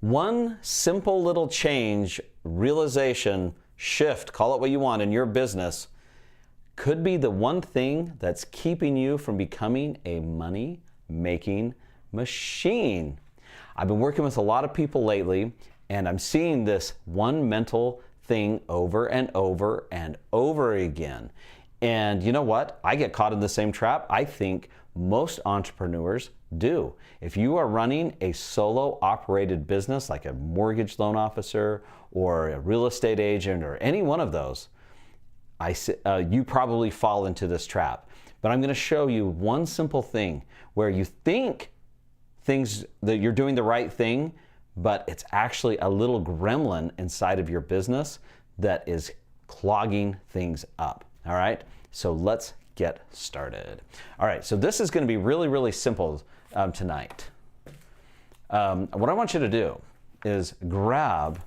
One simple little change, realization, shift, call it what you want in your business, could be the one thing that's keeping you from becoming a money-making machine. I've been working with a lot of people lately, and I'm seeing this one mental thing over and over and over again. And you know what? I get caught in the same trap. I think most entrepreneurs do. If you are running a solo operated business like a mortgage loan officer or a real estate agent or any one of those, you probably fall into this trap. But I'm going to show you one simple thing where you think that you're doing the right thing, but it's actually a little gremlin inside of your business that is clogging things up. All right, so let's get started. All right, so this is going to be really, really simple tonight. What I want you to do is grab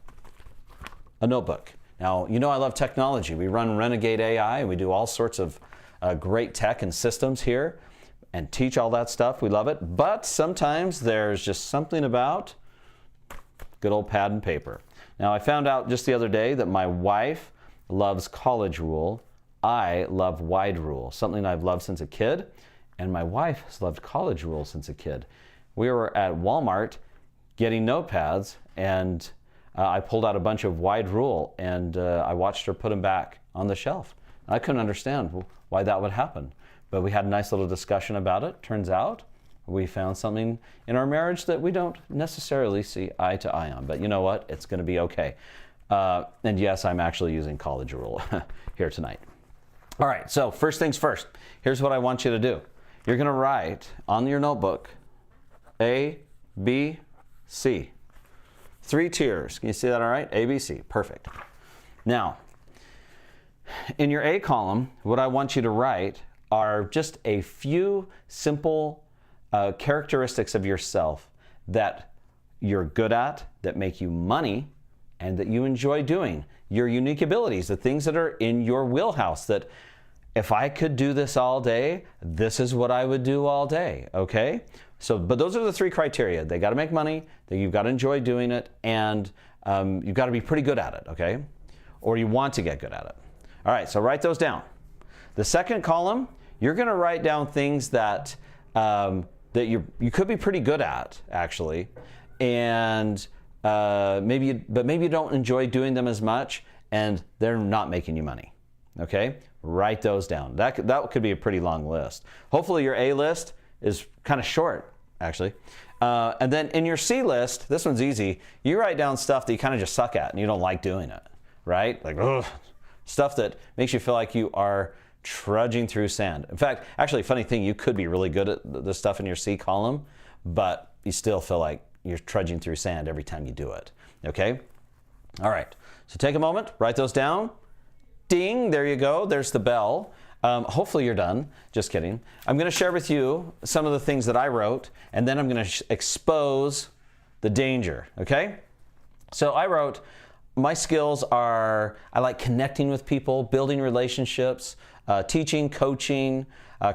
a notebook. Now, you know I love technology. We run Renegade AI, and we do all sorts of great tech and systems here and teach all that stuff. We love it. But sometimes there's just something about good old pad and paper. Now, I found out just the other day that my wife loves college rule. I love wide rule, something I've loved since a kid, and my wife has loved college rule since a kid. We were at Walmart getting notepads, and I pulled out a bunch of wide rule, and I watched her put them back on the shelf. I couldn't understand why that would happen, but we had a nice little discussion about it. Turns out we found something in our marriage that we don't necessarily see eye to eye on, but you know what? It's going to be okay. And yes, I'm actually using college rule here tonight. All right, so first things first, here's what I want you to do. You're going to write on your notebook A, B, C. 3 tiers. Can you see that all right? A, B, C. Perfect. Now, in your A column, what I want you to write are just a few simple characteristics of yourself that you're good at, that make you money, and that you enjoy doing. Your unique abilities, the things that are in your wheelhouse, that if I could do this all day, this is what I would do all day, okay? So, but those are the 3 criteria. They got to make money, that you've got to enjoy doing it, and you've got to be pretty good at it, okay? Or you want to get good at it. All right, so write those down. The second column, you're going to write down things that you could be pretty good at, actually, and maybe you don't enjoy doing them as much, and they're not making you money. Okay, write those down. That could be a pretty long list. Hopefully your A list is kind of short, actually. And then in your C list, this one's easy. You write down stuff that you kind of just suck at and you don't like doing it, right? Like, ugh, stuff that makes you feel like you are trudging through sand. In fact, actually, funny thing, you could be really good at the stuff in your C column, but you still feel like you're trudging through sand every time you do it, okay? All right, so take a moment, write those down. Ding, there you go, there's the bell. Hopefully you're done, just kidding. I'm gonna share with you some of the things that I wrote, and then I'm gonna expose the danger, okay? So I wrote, my skills are, I like connecting with people, building relationships, teaching, coaching,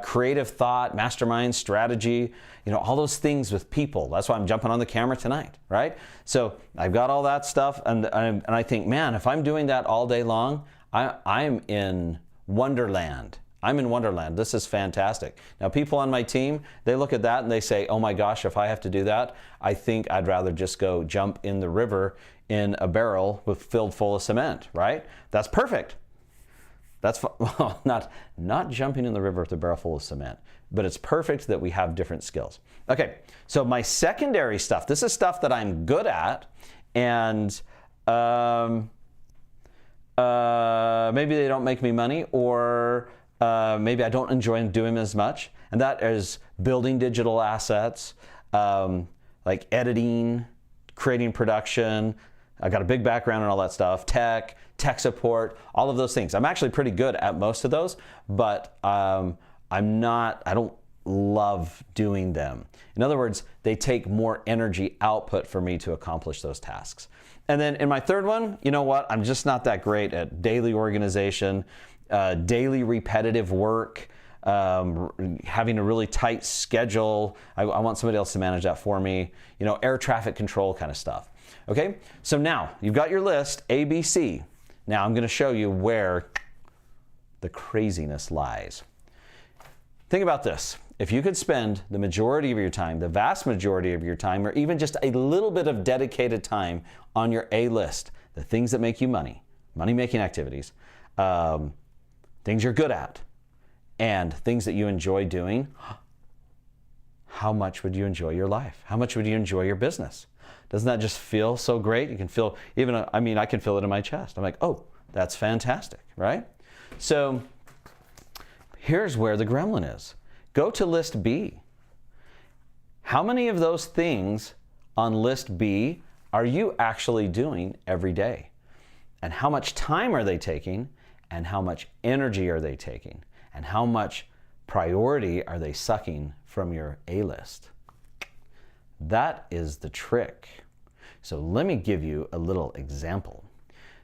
creative thought, mastermind, strategy, you know, all those things with people. That's why I'm jumping on the camera tonight, right? So I've got all that stuff, and I think, man, if I'm doing that all day long, I'm in Wonderland. I'm in Wonderland. This is fantastic. Now, people on my team, they look at that and they say, oh my gosh, if I have to do that, I think I'd rather just go jump in the river in a barrel filled full of cement, right? That's perfect. That's well, not jumping in the river with a barrel full of cement, but it's perfect that we have different skills. Okay, so my secondary stuff, this is stuff that I'm good at, and maybe they don't make me money, or maybe I don't enjoy doing them as much, and that is building digital assets, like editing, creating production. I got a big background in all that stuff, tech support, all of those things. I'm actually pretty good at most of those, but I don't love doing them. In other words, they take more energy output for me to accomplish those tasks. And then in my third one, you know what? I'm just not that great at daily organization, daily repetitive work, having a really tight schedule. I want somebody else to manage that for me. You know, air traffic control kind of stuff. Okay, so now you've got your list, A, B, C. Now I'm going to show you where the craziness lies. Think about this. If you could spend the majority of your time, the vast majority of your time, or even just a little bit of dedicated time on your A list, the things that make you money, money-making activities, things you're good at, and things that you enjoy doing, how much would you enjoy your life? How much would you enjoy your business? Doesn't that just feel so great? You can feel, even, I mean, I can feel it in my chest. I'm like, oh, that's fantastic, right? So here's where the gremlin is. Go to list B. How many of those things on list B are you actually doing every day? And how much time are they taking? And how much energy are they taking? And how much priority are they sucking from your A list? That is the trick. So let me give you a little example.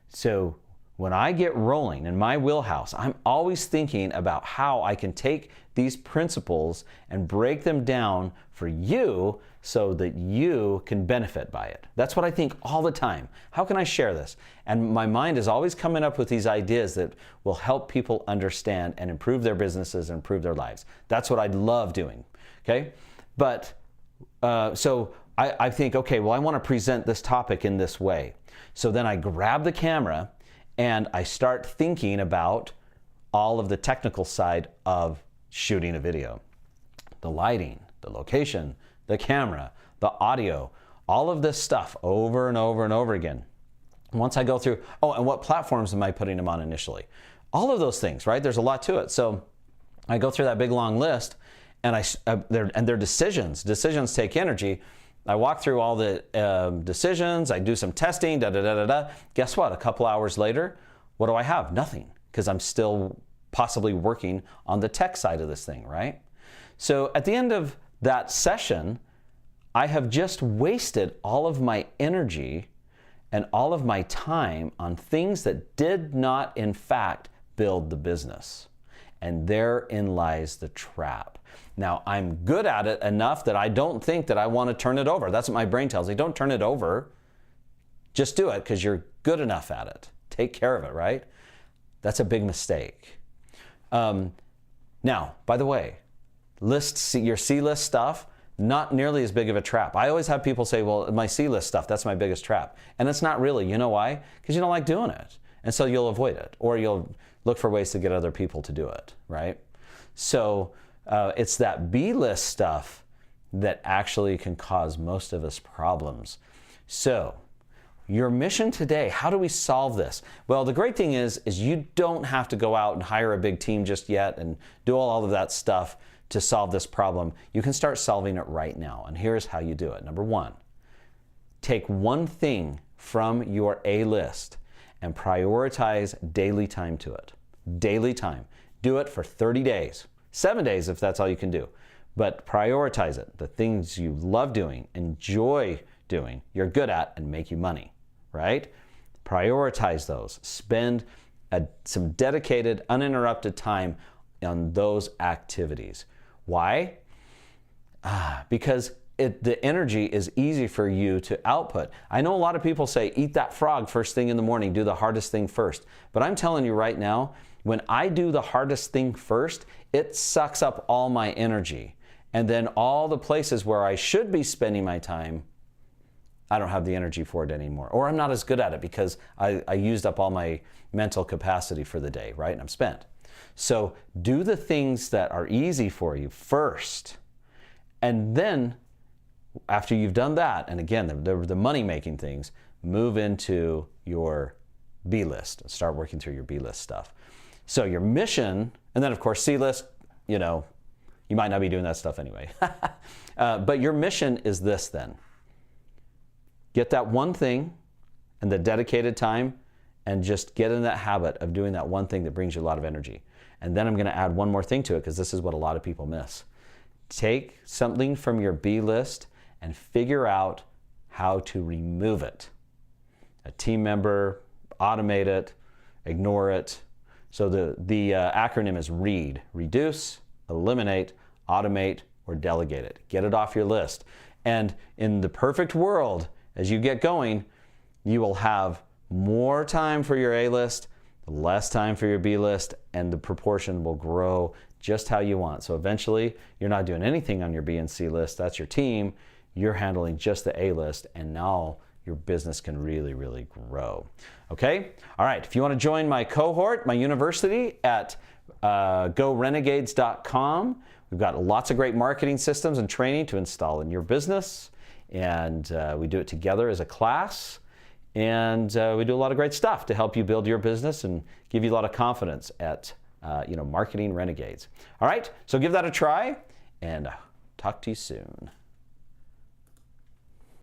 So when I get rolling in my wheelhouse, I'm always thinking about how I can take these principles and break them down for you so that you can benefit by it. That's what I think all the time. How can I share this? And my mind is always coming up with these ideas that will help people understand and improve their businesses and improve their lives. That's what I love doing, okay? But so I think, okay, well, I want to present this topic in this way. So then I grab the camera and I start thinking about all of the technical side of shooting a video. The lighting, the location, the camera, the audio, all of this stuff over and over and over again. Once I go through, oh, and what platforms am I putting them on initially? All of those things, right? There's a lot to it. So I go through that big long list and they're decisions. Decisions take energy. I walk through all the decisions, I do some testing, da-da-da-da-da. Guess what? A couple hours later, what do I have? Nothing, because I'm still possibly working on the tech side of this thing, right? So at the end of that session, I have just wasted all of my energy and all of my time on things that did not, in fact, build the business. And therein lies the trap. Now, I'm good at it enough that I don't think that I want to turn it over. That's what my brain tells me. Don't turn it over. Just do it because you're good enough at it. Take care of it, right? That's a big mistake. Now, by the way, your C-list stuff, not nearly as big of a trap. I always have people say, well, my C-list stuff, that's my biggest trap. And it's not really. You know why? Because you don't like doing it. And so you'll avoid it. Or you'll look for ways to get other people to do it, right? So it's that B-list stuff that actually can cause most of us problems. So your mission today, how do we solve this? Well, the great thing is you don't have to go out and hire a big team just yet and do all of that stuff to solve this problem. You can start solving it right now. And here's how you do it. Number one, take one thing from your A list and prioritize daily time to it. Daily time. Do it for 30 days. 7 days if that's all you can do. But prioritize it. The things you love doing, enjoy doing, you're good at, and make you money, right? Prioritize those. Spend some dedicated, uninterrupted time on those activities. Why? Because the energy is easy for you to output. I know a lot of people say, eat that frog first thing in the morning, do the hardest thing first. But I'm telling you right now, when I do the hardest thing first, it sucks up all my energy. And then all the places where I should be spending my time, I don't have the energy for it anymore. Or I'm not as good at it because I used up all my mental capacity for the day, right? And I'm spent. So do the things that are easy for you first. And then after you've done that, and again, the money-making things, move into your B list. Start working through your B list stuff. So your mission, and then of course C list, you might not be doing that stuff anyway. But your mission is this then. Get that one thing and the dedicated time and just get in that habit of doing that one thing that brings you a lot of energy. And then I'm going to add one more thing to it because this is what a lot of people miss. Take something from your B list and figure out how to remove it. A team member, automate it, ignore it. So the acronym is READ, reduce, eliminate, automate, or delegate it. Get it off your list. And in the perfect world, as you get going, you will have more time for your A list, less time for your B list, and the proportion will grow just how you want. So eventually, you're not doing anything on your B and C list. That's your team. You're handling just the A list, and now your business can really, really grow. Okay? All right. If you want to join my cohort, my university at gorenegades.com, we've got lots of great marketing systems and training to install in your business. And we do it together as a class. And we do a lot of great stuff to help you build your business and give you a lot of confidence at Marketing Renegades. All right, so give that a try, and talk to you soon.